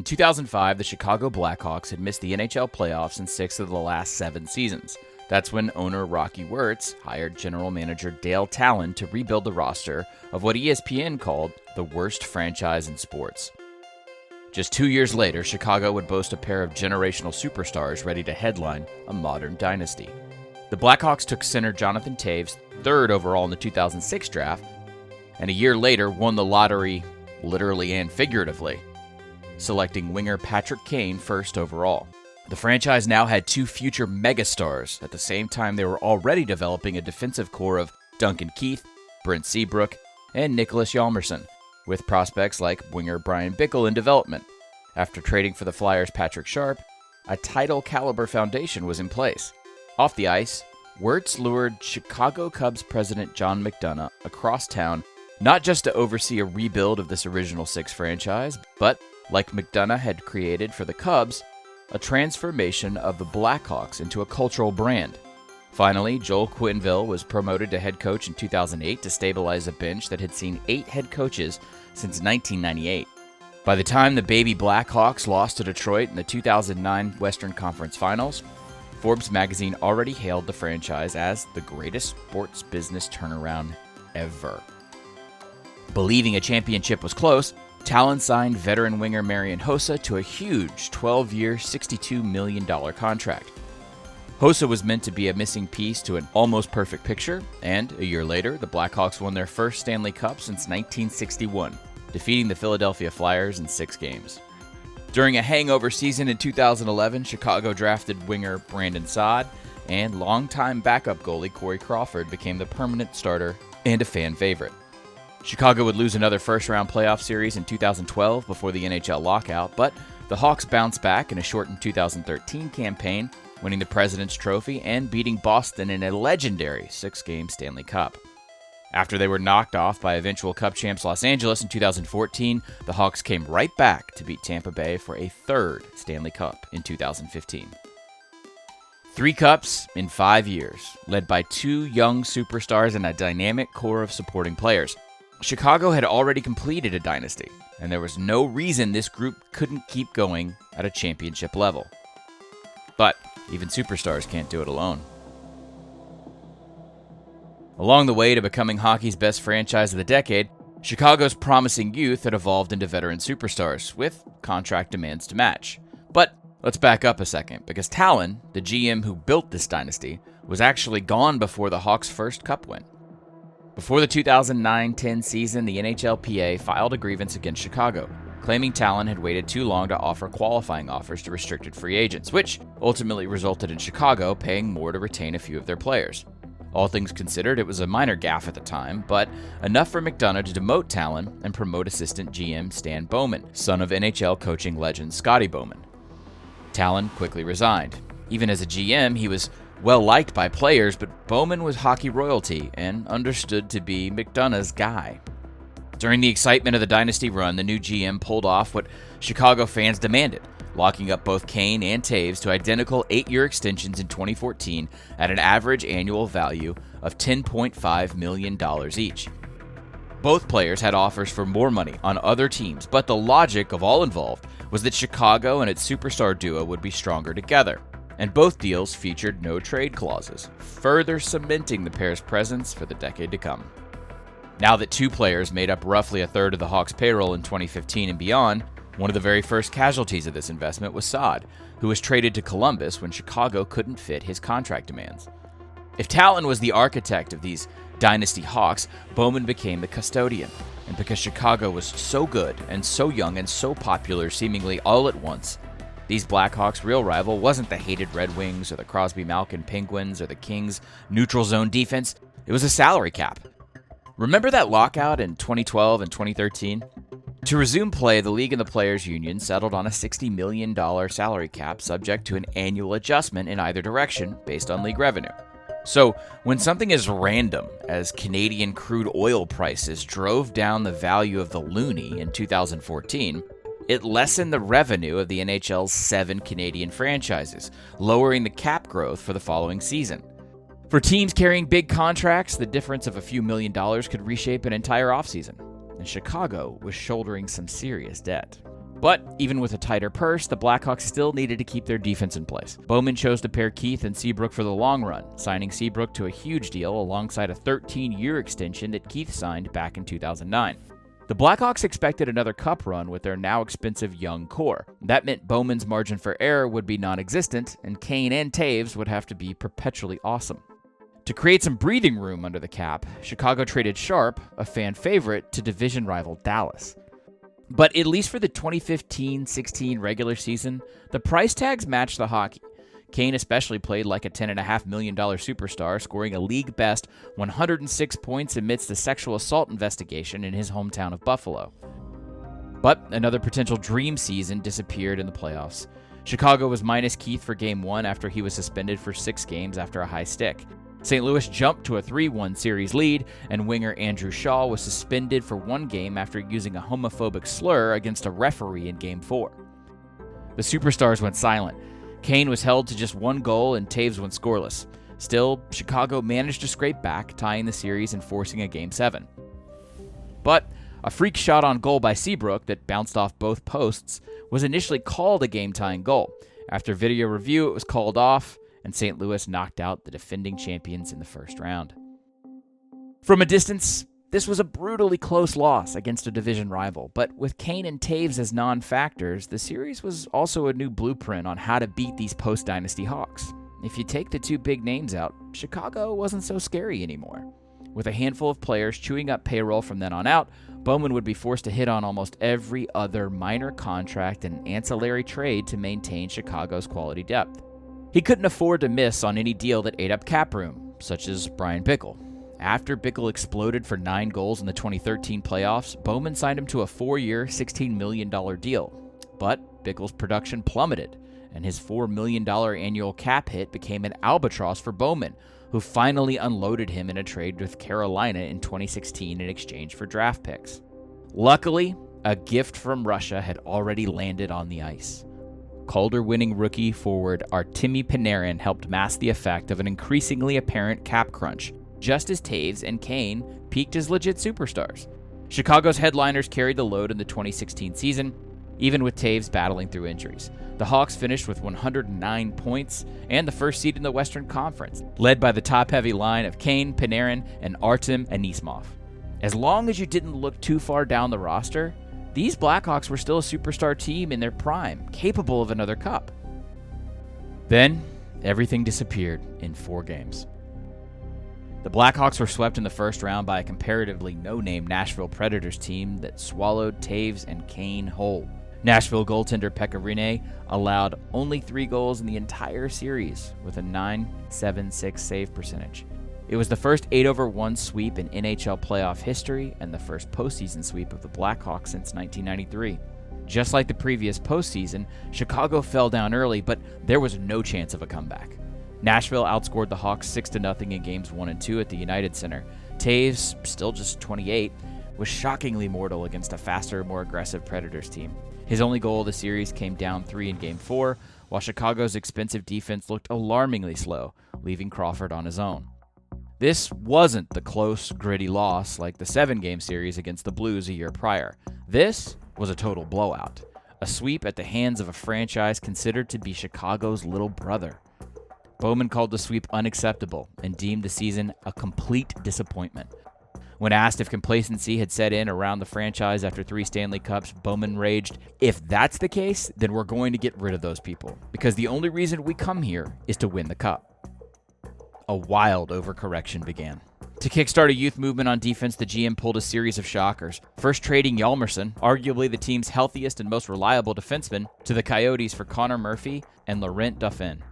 In 2005, the Chicago Blackhawks had missed the NHL playoffs in 6 of the last 7 seasons. That's when owner Rocky Wirtz hired general manager Dale Talon to rebuild the roster of what ESPN called the worst franchise in sports. Just 2 years later, Chicago would boast a pair of generational superstars ready to headline a modern dynasty. The Blackhawks took center Jonathan Toews 3rd overall in the 2006 draft, and a year later won the lottery literally and figuratively, selecting winger Patrick Kane 1st overall. The franchise now had 2 future megastars. At the same time, they were already developing a defensive core of Duncan Keith, Brent Seabrook, and Nicholas Hjalmarsson, with prospects like winger Brian Bickle in development. After trading for the Flyers' Patrick Sharp, a title-caliber foundation was in place. Off the ice, Wirtz lured Chicago Cubs President McDonough across town, not just to oversee a rebuild of this original 6 franchise, but, like McDonough had created for the Cubs, a transformation of the Blackhawks into a cultural brand. Finally, Joel Quenneville was promoted to head coach in 2008 to stabilize a bench that had seen 8 head coaches since 1998. By the time the baby Blackhawks lost to Detroit in the 2009 Western Conference Finals, Forbes Magazine already hailed the franchise as the greatest sports business turnaround ever. Believing a championship was close, Talon signed veteran winger Marian Hossa to a huge 12-year, $62 million contract. Hossa was meant to be a missing piece to an almost perfect picture, and a year later, the Blackhawks won their first Stanley Cup since 1961, defeating the Philadelphia Flyers in 6 games. During a hangover season in 2011, Chicago drafted winger Brandon Saad, and longtime backup goalie Corey Crawford became the permanent starter and a fan favorite. Chicago would lose another first-round playoff series in 2012 before the NHL lockout, but the Hawks bounced back in a shortened 2013 campaign, winning the President's Trophy and beating Boston in a legendary 6-game Stanley Cup. After they were knocked off by eventual Cup champs Los Angeles in 2014, the Hawks came right back to beat Tampa Bay for a 3rd Stanley Cup in 2015. 3 cups in 5 years, led by 2 young superstars and a dynamic core of supporting players. Chicago had already completed a dynasty, and there was no reason this group couldn't keep going at a championship level. But even superstars can't do it alone. Along the way to becoming hockey's best franchise of the decade, Chicago's promising youth had evolved into veteran superstars, with contract demands to match. But let's back up a second, because Talon, the GM who built this dynasty, was actually gone before the Hawks' first Cup win. Before the 2009-10 season, the NHLPA filed a grievance against Chicago, claiming Talon had waited too long to offer qualifying offers to restricted free agents, which ultimately resulted in Chicago paying more to retain a few of their players. All things considered, it was a minor gaffe at the time, but enough for McDonough to demote Talon and promote assistant GM Stan Bowman, son of NHL coaching legend Scotty Bowman. Talon quickly resigned. Even as a GM, he was well-liked by players, but Bowman was hockey royalty and understood to be McDonough's guy. During the excitement of the dynasty run, the new GM pulled off what Chicago fans demanded, locking up both Kane and Toews to identical 8-year extensions in 2014 at an average annual value of $10.5 million each. Both players had offers for more money on other teams, but the logic of all involved was that Chicago and its superstar duo would be stronger together, and both deals featured no trade clauses, further cementing the pair's presence for the decade to come. Now that 2 players made up roughly a third of the Hawks' payroll in 2015 and beyond, one of the very first casualties of this investment was Saad, who was traded to Columbus when Chicago couldn't fit his contract demands. If Talon was the architect of these dynasty Hawks, Bowman became the custodian. And because Chicago was so good and so young and so popular seemingly all at once, these Blackhawks' real rival wasn't the hated Red Wings or the Crosby-Malkin Penguins or the Kings' neutral zone defense. It was a salary cap. Remember that lockout in 2012 and 2013? To resume play, the league and the players' union settled on a $60 million salary cap subject to an annual adjustment in either direction based on league revenue. So, when something as random as Canadian crude oil prices drove down the value of the loonie in 2014, it lessened the revenue of the NHL's 7 Canadian franchises, lowering the cap growth for the following season. For teams carrying big contracts, the difference of a few $1 million could reshape an entire offseason, and Chicago was shouldering some serious debt. But even with a tighter purse, the Blackhawks still needed to keep their defense in place. Bowman chose to pair Keith and Seabrook for the long run, signing Seabrook to a huge deal alongside a 13-year extension that Keith signed back in 2009. The Blackhawks expected another cup run with their now expensive young core. That meant Bowman's margin for error would be non-existent, and Kane and Taves would have to be perpetually awesome. To create some breathing room under the cap, Chicago traded Sharp, a fan favorite, to division rival Dallas. But at least for the 2015-16 regular season, the price tags matched the hockey. Kane especially played like a $10.5 million superstar, scoring a league-best 106 points amidst a sexual assault investigation in his hometown of Buffalo. But another potential dream season disappeared in the playoffs. Chicago was minus Keith for Game 1 after he was suspended for 6 games after a high stick. St. Louis jumped to a 3-1 series lead, and winger Andrew Shaw was suspended for 1 game after using a homophobic slur against a referee in Game 4. The superstars went silent. Kane was held to just 1 goal, and Taves went scoreless. Still, Chicago managed to scrape back, tying the series and forcing a Game 7. But a freak shot on goal by Seabrook that bounced off both posts was initially called a game-tying goal. After video review, it was called off, and St. Louis knocked out the defending champions in the first round. From a distance, this was a brutally close loss against a division rival, but with Kane and Taves as non-factors, the series was also a new blueprint on how to beat these post-dynasty Hawks. If you take the 2 big names out, Chicago wasn't so scary anymore. With a handful of players chewing up payroll from then on out, Bowman would be forced to hit on almost every other minor contract and ancillary trade to maintain Chicago's quality depth. He couldn't afford to miss on any deal that ate up cap room, such as Brian Bickle. After Bickle exploded for 9 goals in the 2013 playoffs, Bowman signed him to a 4-year, $16 million deal. But Bickle's production plummeted, and his $4 million annual cap hit became an albatross for Bowman, who finally unloaded him in a trade with Carolina in 2016 in exchange for draft picks. Luckily, a gift from Russia had already landed on the ice. Calder-winning rookie forward Artemi Panarin helped mask the effect of an increasingly apparent cap crunch, just as Taves and Kane peaked as legit superstars. Chicago's headliners carried the load in the 2016 season, even with Taves battling through injuries. The Hawks finished with 109 points and the first seed in the Western Conference, led by the top-heavy line of Kane, Panarin, and Artem Anisimov. As long as you didn't look too far down the roster, these Blackhawks were still a superstar team in their prime, capable of another cup. Then, everything disappeared in 4 games. The Blackhawks were swept in the first round by a comparatively no-name Nashville Predators team that swallowed Taves and Kane whole. Nashville goaltender Pekka Rinne allowed only 3 goals in the entire series with a .976 save percentage. It was the first 8-over-1 sweep in NHL playoff history and the first postseason sweep of the Blackhawks since 1993. Just like the previous postseason, Chicago fell down early, but there was no chance of a comeback. Nashville outscored the Hawks 6-0 in games 1 and 2 at the United Center. Taves, still just 28, was shockingly mortal against a faster, more aggressive Predators team. His only goal of the series came down 3 in Game 4, while Chicago's expensive defense looked alarmingly slow, leaving Crawford on his own. This wasn't the close, gritty loss like the 7-game series against the Blues a year prior. This was a total blowout, a sweep at the hands of a franchise considered to be Chicago's little brother. Bowman called the sweep unacceptable and deemed the season a complete disappointment. When asked if complacency had set in around the franchise after 3 Stanley Cups, Bowman raged, "If that's the case, then we're going to get rid of those people, because the only reason we come here is to win the cup." A wild overcorrection began. To kickstart a youth movement on defense, the GM pulled a series of shockers. First trading Hjalmarsson, arguably the team's healthiest and most reliable defenseman, to the Coyotes for Connor Murphy and Laurent Dauphin.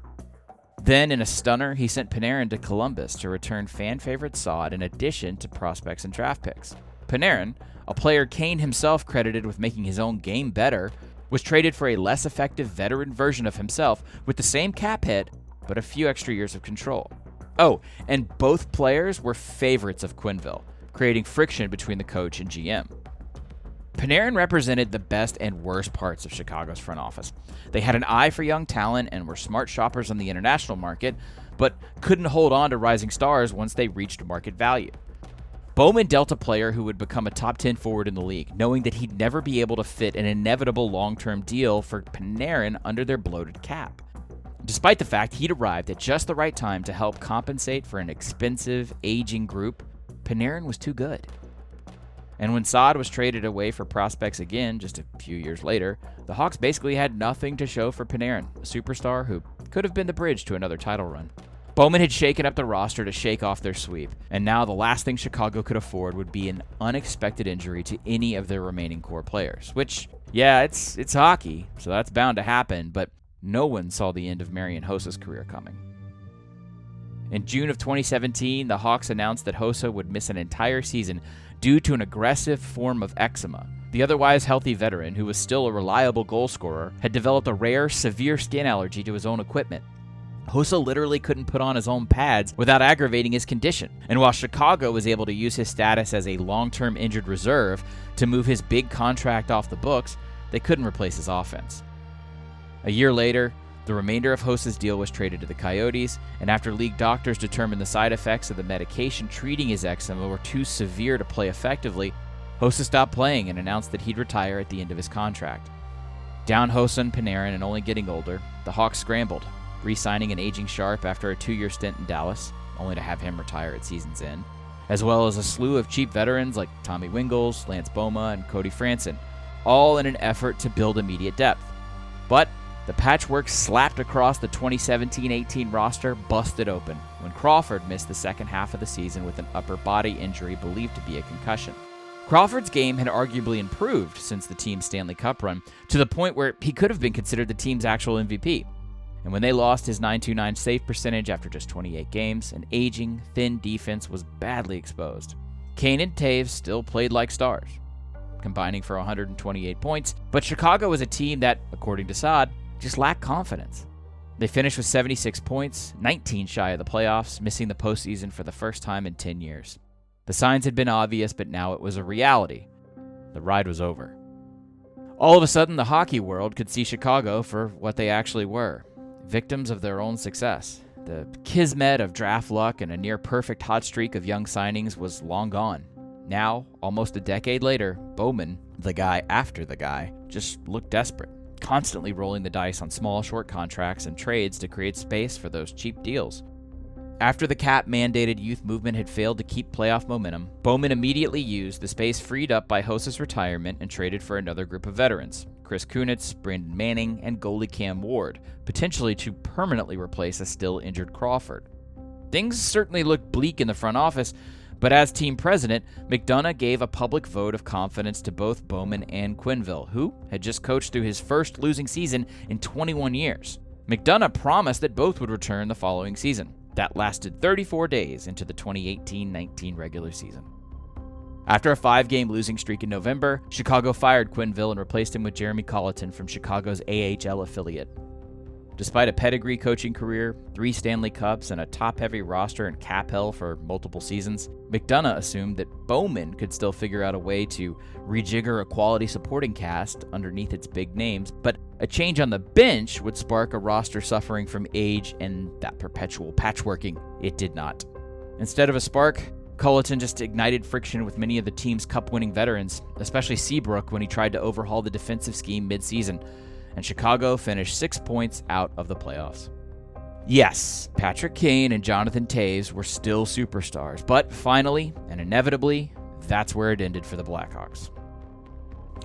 Then, in a stunner, he sent Panarin to Columbus to return fan-favorite Saad in addition to prospects and draft picks. Panarin, a player Kane himself credited with making his own game better, was traded for a less effective veteran version of himself with the same cap hit, but a few extra years of control. Oh, and both players were favorites of Quenneville, creating friction between the coach and GM. Panarin represented the best and worst parts of Chicago's front office. They had an eye for young talent and were smart shoppers on the international market, but couldn't hold on to rising stars once they reached market value. Bowman dealt a player who would become a top 10 forward in the league, knowing that he'd never be able to fit an inevitable long-term deal for Panarin under their bloated cap. Despite the fact he'd arrived at just the right time to help compensate for an expensive, aging group, Panarin was too good. And when Saad was traded away for prospects again just a few years later, the Hawks basically had nothing to show for Panarin, a superstar who could have been the bridge to another title run. Bowman had shaken up the roster to shake off their sweep, and now the last thing Chicago could afford would be an unexpected injury to any of their remaining core players, which, yeah, it's hockey, so that's bound to happen, but no one saw the end of Marian Hossa's career coming. In June of 2017, the Hawks announced that Hossa would miss an entire season due to an aggressive form of eczema. The otherwise healthy veteran, who was still a reliable goal scorer, had developed a rare, severe skin allergy to his own equipment. Hossa literally couldn't put on his own pads without aggravating his condition, and while Chicago was able to use his status as a long-term injured reserve to move his big contract off the books, they couldn't replace his offense. A year later, the remainder of Hossa's deal was traded to the Coyotes, and after league doctors determined the side effects of the medication treating his eczema were too severe to play effectively, Hossa stopped playing and announced that he'd retire at the end of his contract. Down Hossa and Panarin and only getting older, the Hawks scrambled, re-signing an aging Sharp after a 2-year stint in Dallas, only to have him retire at season's end, as well as a slew of cheap veterans like Tommy Wingels, Lance Boma, and Cody Franson, all in an effort to build immediate depth. But the patchwork slapped across the 2017-18 roster busted open when Crawford missed the second half of the season with an upper body injury believed to be a concussion. Crawford's game had arguably improved since the team's Stanley Cup run, to the point where he could have been considered the team's actual MVP. And when they lost his .929 save percentage after just 28 games, an aging, thin defense was badly exposed. Kane and Taves still played like stars, combining for 128 points, but Chicago was a team that, according to Saad, just lacked confidence. They finished with 76 points, 19 shy of the playoffs, missing the postseason for the first time in 10 years. The signs had been obvious, but now it was a reality. The ride was over. All of a sudden, the hockey world could see Chicago for what they actually were, victims of their own success. The kismet of draft luck and a near-perfect hot streak of young signings was long gone. Now, almost a decade later, Bowman, the guy after the guy, just looked desperate, constantly rolling the dice on small, short contracts and trades to create space for those cheap deals. After the cap-mandated youth movement had failed to keep playoff momentum, Bowman immediately used the space freed up by Hossa's retirement and traded for another group of veterans, Chris Kunitz, Brandon Manning, and goalie Cam Ward, potentially to permanently replace a still-injured Crawford. Things certainly looked bleak in the front office, but as team president, McDonough gave a public vote of confidence to both Bowman and Quenneville, who had just coached through his first losing season in 21 years. McDonough promised that both would return the following season. That lasted 34 days into the 2018-19 regular season. After a 5-game losing streak in November, Chicago fired Quenneville and replaced him with Jeremy Colleton from Chicago's AHL affiliate. Despite a pedigree coaching career, 3 Stanley Cups, and a top-heavy roster and cap hell for multiple seasons, McDonough assumed that Bowman could still figure out a way to rejigger a quality supporting cast underneath its big names, but a change on the bench would spark a roster suffering from age and that perpetual patchworking. It did not. Instead of a spark, Colleton just ignited friction with many of the team's cup-winning veterans, especially Seabrook when he tried to overhaul the defensive scheme mid-season, and Chicago finished 6 points out of the playoffs. Yes, Patrick Kane and Jonathan Taves were still superstars, but finally, and inevitably, that's where it ended for the Blackhawks.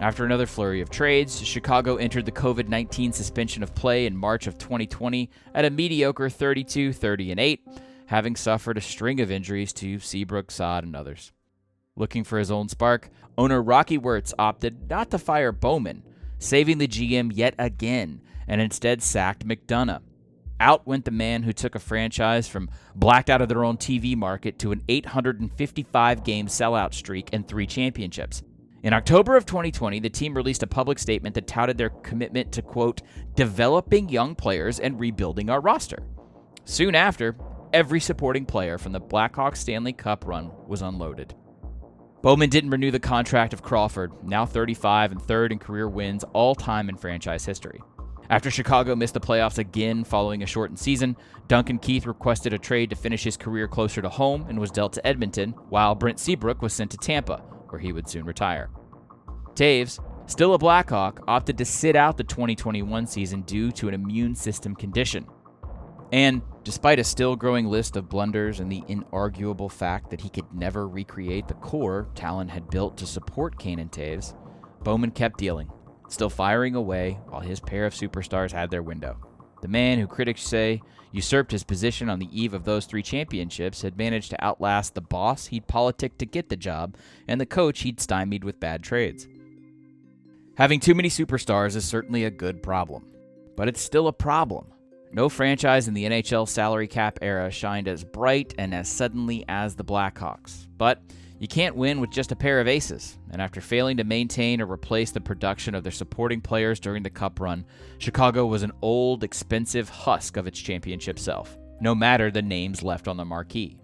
After another flurry of trades, Chicago entered the COVID-19 suspension of play in March of 2020 at a mediocre 32-30-8, having suffered a string of injuries to Seabrook, Saad, and others. Looking for his own spark, owner Rocky Wirtz opted not to fire Bowman, saving the GM yet again, and instead sacked McDonough. Out went the man who took a franchise from blacked out of their own TV market to an 855-game sellout streak and 3 championships. In October of 2020, the team released a public statement that touted their commitment to, quote, developing young players and rebuilding our roster. Soon after, every supporting player from the Blackhawks Stanley Cup run was unloaded. Bowman didn't renew the contract of Crawford, now 35 and third in career wins all time in franchise history. After Chicago missed the playoffs again following a shortened season, Duncan Keith requested a trade to finish his career closer to home and was dealt to Edmonton, while Brent Seabrook was sent to Tampa, where he would soon retire. Taves, still a Blackhawk, opted to sit out the 2021 season due to an immune system condition. And despite a still growing list of blunders and the inarguable fact that he could never recreate the core Talon had built to support Kane and Taves, Bowman kept dealing, still firing away while his pair of superstars had their window. The man who critics say usurped his position on the eve of those 3 championships had managed to outlast the boss he'd politicked to get the job and the coach he'd stymied with bad trades. Having too many superstars is certainly a good problem, but it's still a problem. No franchise in the NHL salary cap era shined as bright and as suddenly as the Blackhawks. But you can't win with just a pair of aces, and after failing to maintain or replace the production of their supporting players during the Cup run, Chicago was an old, expensive husk of its championship self, no matter the names left on the marquee.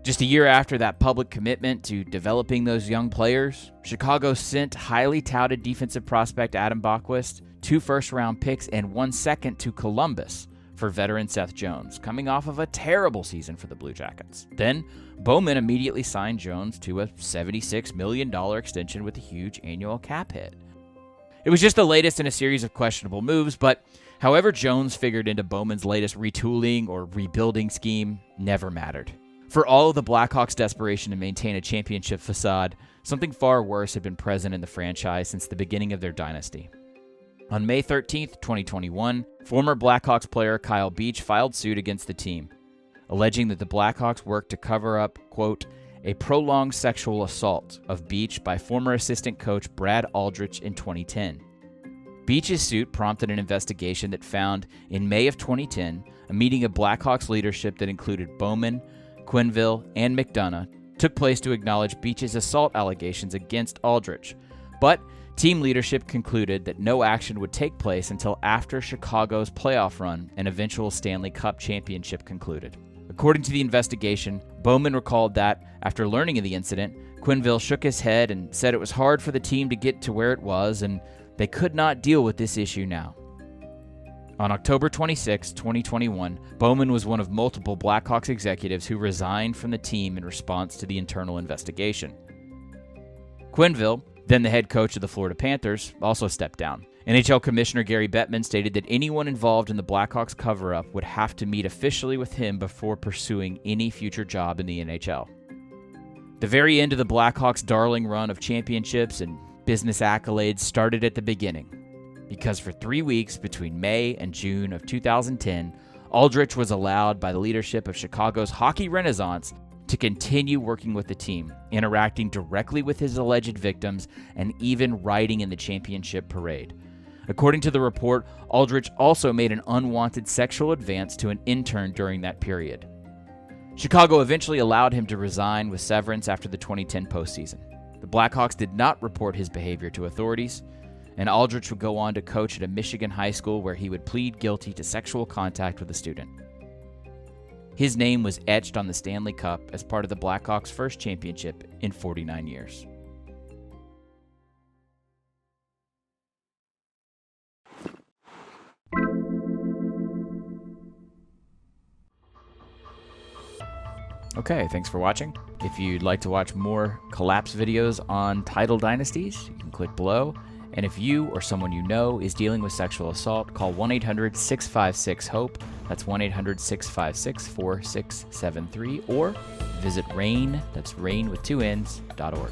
Just a year after that public commitment to developing those young players, Chicago sent highly touted defensive prospect Adam Bockwist, 2 first-round picks, and 1 second to Columbus for veteran Seth Jones, coming off of a terrible season for the Blue Jackets. Then, Bowman immediately signed Jones to a $76 million extension with a huge annual cap hit. It was just the latest in a series of questionable moves, but however Jones figured into Bowman's latest retooling or rebuilding scheme never mattered. For all of the Blackhawks' desperation to maintain a championship facade, something far worse had been present in the franchise since the beginning of their dynasty. On May 13, 2021, former Blackhawks player Kyle Beach filed suit against the team, alleging that the Blackhawks worked to cover up, quote, a prolonged sexual assault of Beach by former assistant coach Brad Aldrich in 2010. Beach's suit prompted an investigation that found, in May of 2010, a meeting of Blackhawks leadership that included Bowman, Quenneville, and McDonough took place to acknowledge Beach's assault allegations against Aldrich, but team leadership concluded that no action would take place until after Chicago's playoff run and eventual Stanley Cup championship concluded. According to the investigation, Bowman recalled that, after learning of the incident, Quenneville shook his head and said it was hard for the team to get to where it was and they could not deal with this issue now. On October 26, 2021, Bowman was one of multiple Blackhawks executives who resigned from the team in response to the internal investigation. Quenneville, then the head coach of the Florida Panthers, also stepped down. NHL Commissioner Gary Bettman stated that anyone involved in the Blackhawks cover-up would have to meet officially with him before pursuing any future job in the NHL. The very end of the Blackhawks' darling run of championships and business accolades started at the beginning, because for 3 weeks between May and June of 2010, Aldrich was allowed by the leadership of Chicago's hockey renaissance to continue working with the team, interacting directly with his alleged victims, and even riding in the championship parade. According to the report, Aldrich also made an unwanted sexual advance to an intern during that period. Chicago eventually allowed him to resign with severance after the 2010 postseason. The Blackhawks did not report his behavior to authorities, and Aldrich would go on to coach at a Michigan high school where he would plead guilty to sexual contact with a student. His name was etched on the Stanley Cup as part of the Blackhawks' first championship in 49 years. Okay, thanks for watching. If you'd like to watch more collapse videos on title dynasties, you can click below. And if you or someone you know is dealing with sexual assault, call 1-800-656-HOPE. That's 1-800-656-4673. Or visit RAIN, that's RAIN with 2 N's.org.